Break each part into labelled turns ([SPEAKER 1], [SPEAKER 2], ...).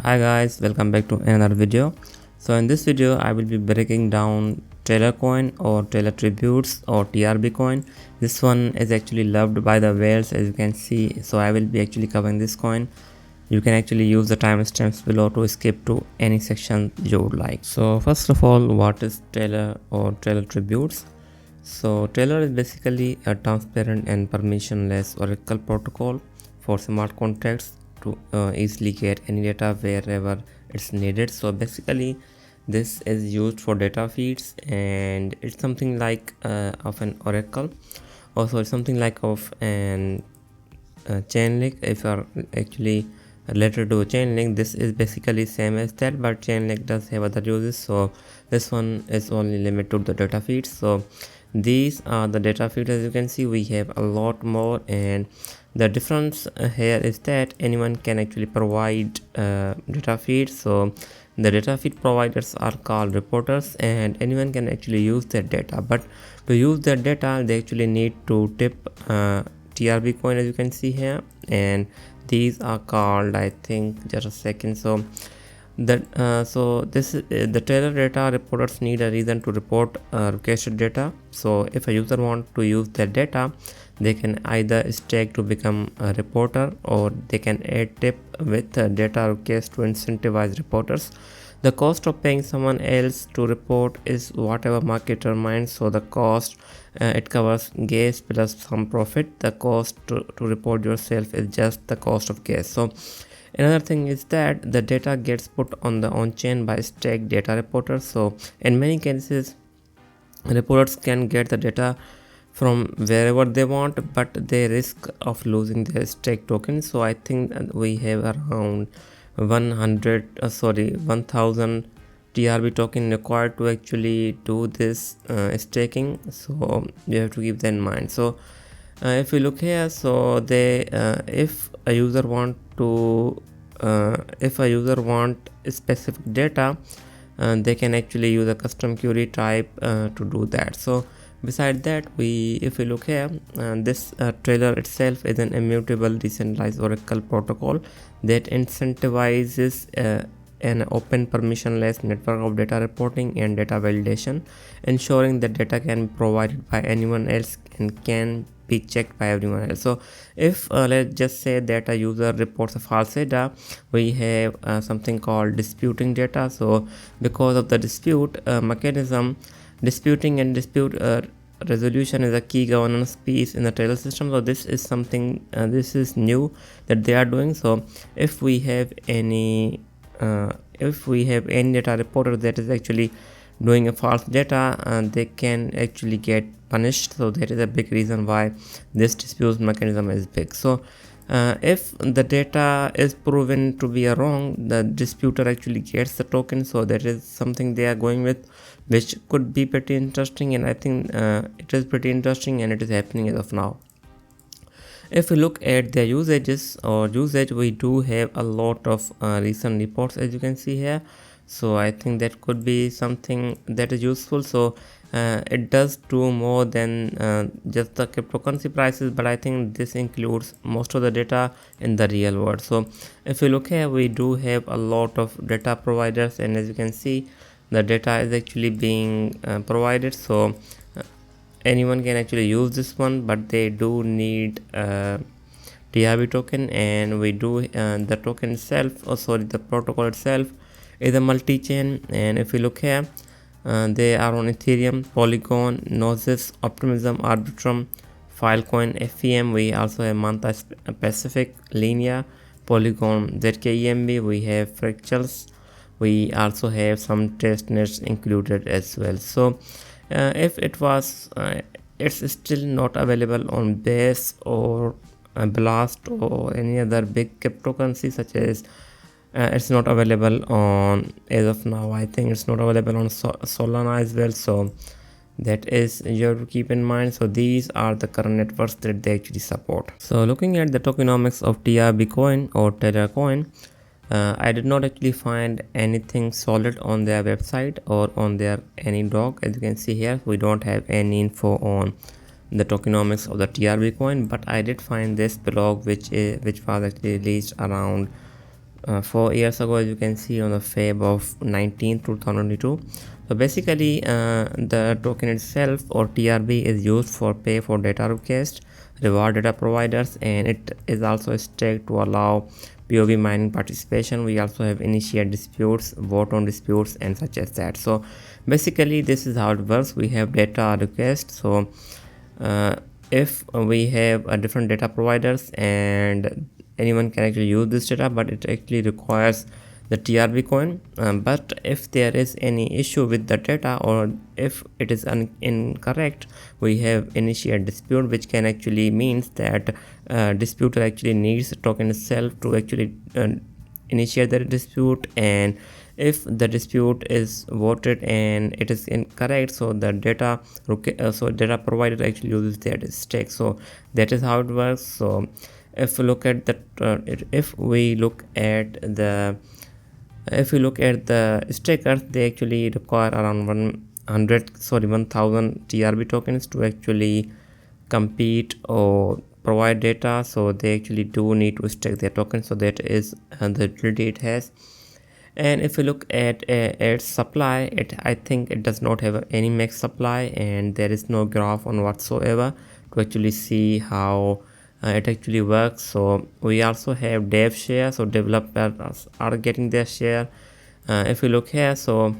[SPEAKER 1] Hi guys, welcome back to another video. So in this video I will be breaking down Tellor coin or Tellor Tributes or TRB coin. This one is actually loved by the whales, as you can see, so I will be actually covering this coin. You can actually use the timestamps below to skip to any section you would like. So first of all, what is Tellor or Tellor Tributes? So Tellor is basically a transparent and permissionless Oracle protocol for smart contracts to easily get any data wherever it's needed. So basically this is used for data feeds, and it's something like of an Oracle. Also it's something like of an Chainlink. If you are actually related to Chainlink, this is basically same as that, but Chainlink does have other uses, so this one is only limited to the data feeds. So these are the data feeds. As you can see, we have a lot more, and the difference here is that anyone can actually provide data feeds. So the data feed providers are called reporters, and anyone can actually use their data, but to use their data they actually need to tip TRB coin, as you can see here, and these are called, I think, just a second. So this is the Tellor data reporters need a reason to report requested data. So if a user want to use their data, they can either stake to become a reporter, or they can add tip with data request to incentivize reporters. The cost of paying someone else to report is whatever market determines. So the cost, it covers gas plus some profit. The cost to report yourself is just the cost of gas. So another thing is that the data gets put on the on-chain by stake data reporters. So in many cases, reporters can get the data from wherever they want, but they risk of losing their stake token. So I think we have around 1000 TRB token required to actually do this staking. So you have to keep that in mind. So if you look here, so they if a user want specific data, they can actually use a custom query type to do that. So beside that, if we look here, this Tellor itself is an immutable decentralized Oracle protocol that incentivizes an open permissionless network of data reporting and data validation, ensuring that data can be provided by anyone else and can be checked by everyone else. So if let's just say that a user reports a false data, we have something called disputing data. So because of the dispute mechanism, disputing and dispute resolution is a key governance piece in the Tellor system. So this is something this is new that they are doing. So if we have any data reporter that is actually doing a false data, they can actually get punished. So that is a big reason why this dispute mechanism is big. So if the data is proven to be wrong, the disputer actually gets the token. So that is something they are going with, which could be pretty interesting, and I think it is pretty interesting, and it is happening as of now. If we look at their usage, we do have a lot of recent reports, as you can see here. So I think that could be something that is useful. So it does do more than just the cryptocurrency prices, but I think this includes most of the data in the real world. So if you look here, we do have a lot of data providers, and as you can see, the data is actually being provided. So anyone can actually use this one, but they do need TRB token, and we do the token itself, the protocol itself is a multi-chain. And if you look here, they are on Ethereum, Polygon, Gnosis, Optimism, Arbitrum, Filecoin, FEM. We also have Manta Pacific, Linea, Polygon, ZKEMB. We have Fractals. We also have some testnets included as well. So if it was it's still not available on Base or Blast or any other big cryptocurrency, such as it's not available on, as of now, I think it's not available on Solana as well. So that is you have to keep in mind. So these are the current networks that they actually support. So looking at the tokenomics of TRB coin or Tellor coin, I did not actually find anything solid on their website or on their any doc. As you can see here, we don't have any info on the tokenomics of the TRB coin, but I did find this blog which was actually released around 4 years ago, as you can see on the Feb of 19th 2022. So basically the token itself, or TRB, is used for pay for data request, reward data providers, and it is also staked to allow POV mining participation. We also have initiate disputes, vote on disputes, and such as that. So basically this is how it works. We have data request. So if we have different data providers, and anyone can actually use this data, but it actually requires the TRB coin. But if there is any issue with the data, or if it is incorrect, we have initiate dispute, which can actually means that disputer actually needs the token itself to actually initiate the dispute. And if the dispute is voted and it is incorrect, so the data provider actually uses their stake. So that is how it works. So if we look at the stakers, they actually require around 1000 TRB tokens to actually compete or provide data. So they actually do need to stake their tokens. So that is the utility it has. And if we look at its supply, I think it does not have any max supply, and there is no graph on whatsoever to actually see how it actually works. So we also have dev share, so developers are getting their share. If we look here, so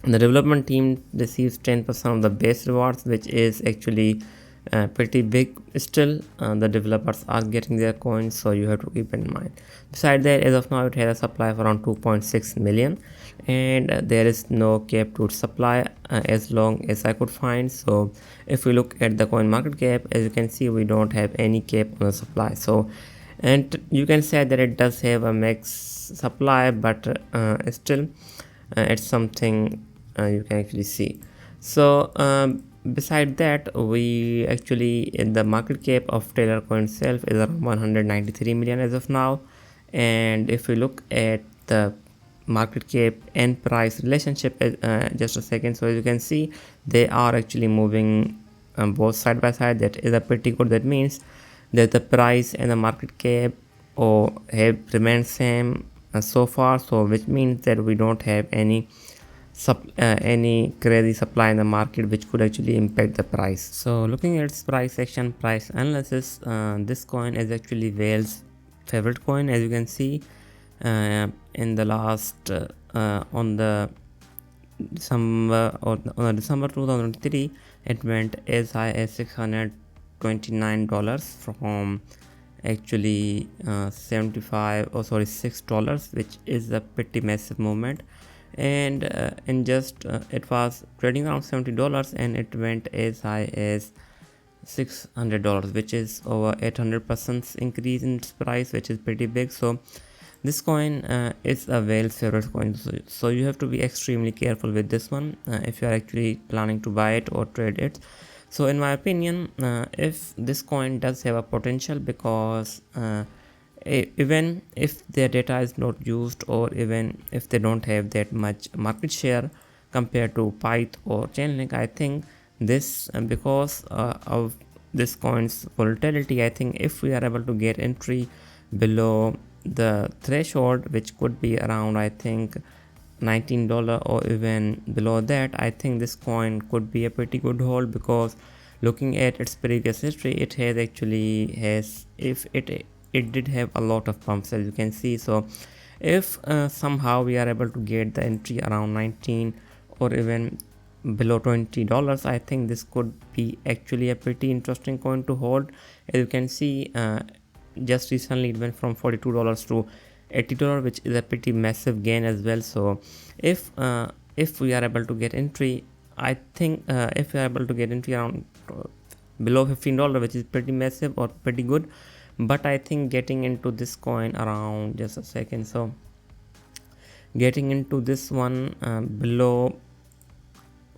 [SPEAKER 1] the development team receives 10% of the base rewards, which is actually pretty big. Still the developers are getting their coins, so you have to keep in mind. Besides that, as of now, it has a supply of around 2.6 million, and there is no cap to its supply as long as I could find. So if we look at the coin market cap, as you can see, we don't have any cap on the supply. So, and you can say that it does have a max supply, but still it's something you can actually see. So beside that, we actually, in the market cap of Tellor coin itself is around 193 million as of now. And if we look at the market cap and price relationship, just a second, so as you can see, they are actually moving both side by side. That is a pretty good. That means that the price and the market cap or have remained same so far. So which means that we don't have any crazy supply in the market which could actually impact the price. So looking at its price action, price analysis, this coin is actually Whale's favorite coin. As you can see, in the last on the December 2023, it went as high as $629 from actually $6, which is a pretty massive movement. And in just it was trading around $70, and it went as high as $600, which is over 800% increase in its price, which is pretty big. So this coin is a Whale's favorite coin, so you have to be extremely careful with this one if you are actually planning to buy it or trade it. So in my opinion, if this coin does have a potential, because even if their data is not used, or even if they don't have that much market share compared to Pyth or Chainlink, I think this, because of this coin's volatility, I think if we are able to get entry below the threshold, which could be around, I think, $19 or even below that, I think this coin could be a pretty good hold, because looking at its previous history, it has actually it did have a lot of pumps, as you can see. So if somehow we are able to get the entry around 19 or even below $20, I think this could be actually a pretty interesting coin to hold. As you can see, just recently it went from $42 to $80, which is a pretty massive gain as well. So if we are able to get entry, I think if we are able to get entry around below $15, which is pretty massive or pretty good. But I think getting into this coin around, just a second, so getting into this one below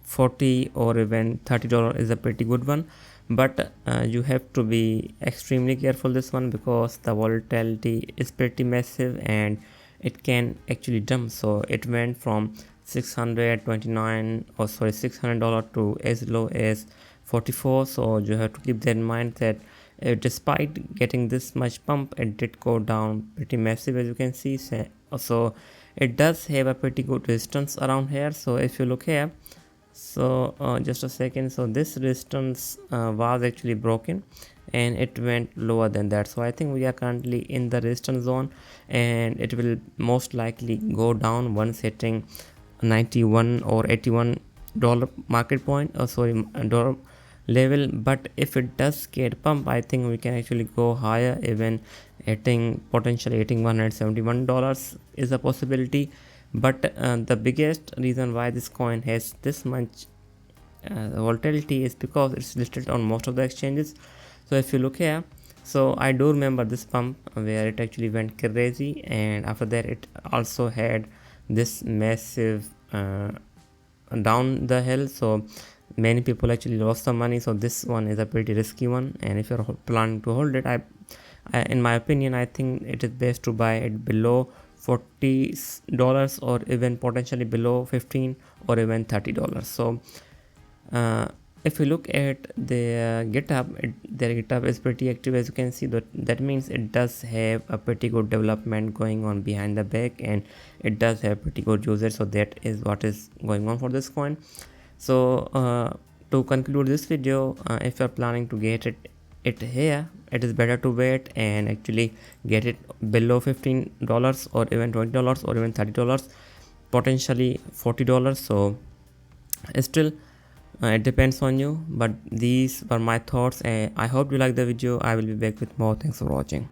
[SPEAKER 1] $40 or even $30 is a pretty good one. But you have to be extremely careful this one, because the volatility is pretty massive and it can actually dump. So it went from $600 to as low as $44. So you have to keep that in mind, that despite getting this much pump, it did go down pretty massive, as you can see. So it does have a pretty good resistance around here. So if you look here, so just a second, so this resistance was actually broken and it went lower than that. So I think we are currently in the resistance zone, and it will most likely go down once hitting 91 or 81 dollar market point, dollar level. But if it does get pump, I think we can actually go higher, even potentially hitting $171 is a possibility. But the biggest reason why this coin has this much volatility is because it's listed on most of the exchanges. So if you look here, so I do remember this pump where it actually went crazy, and after that it also had this massive down the hill. So many people actually lost some money. So this one is a pretty risky one, and if you're planning to hold it, I in my opinion, I think it is best to buy it below $40 or even potentially below 15 or even $30. So if you look at their GitHub, their GitHub is pretty active, as you can see. That means it does have a pretty good development going on behind the back, and it does have pretty good users. So that is what is going on for this coin. So to conclude this video, if you're planning to get it here, it is better to wait and actually get it below $15 or even $20 or even $30, potentially $40. So still it depends on you, but these were my thoughts. I hope you like the video. I will be back with more. Thanks for watching.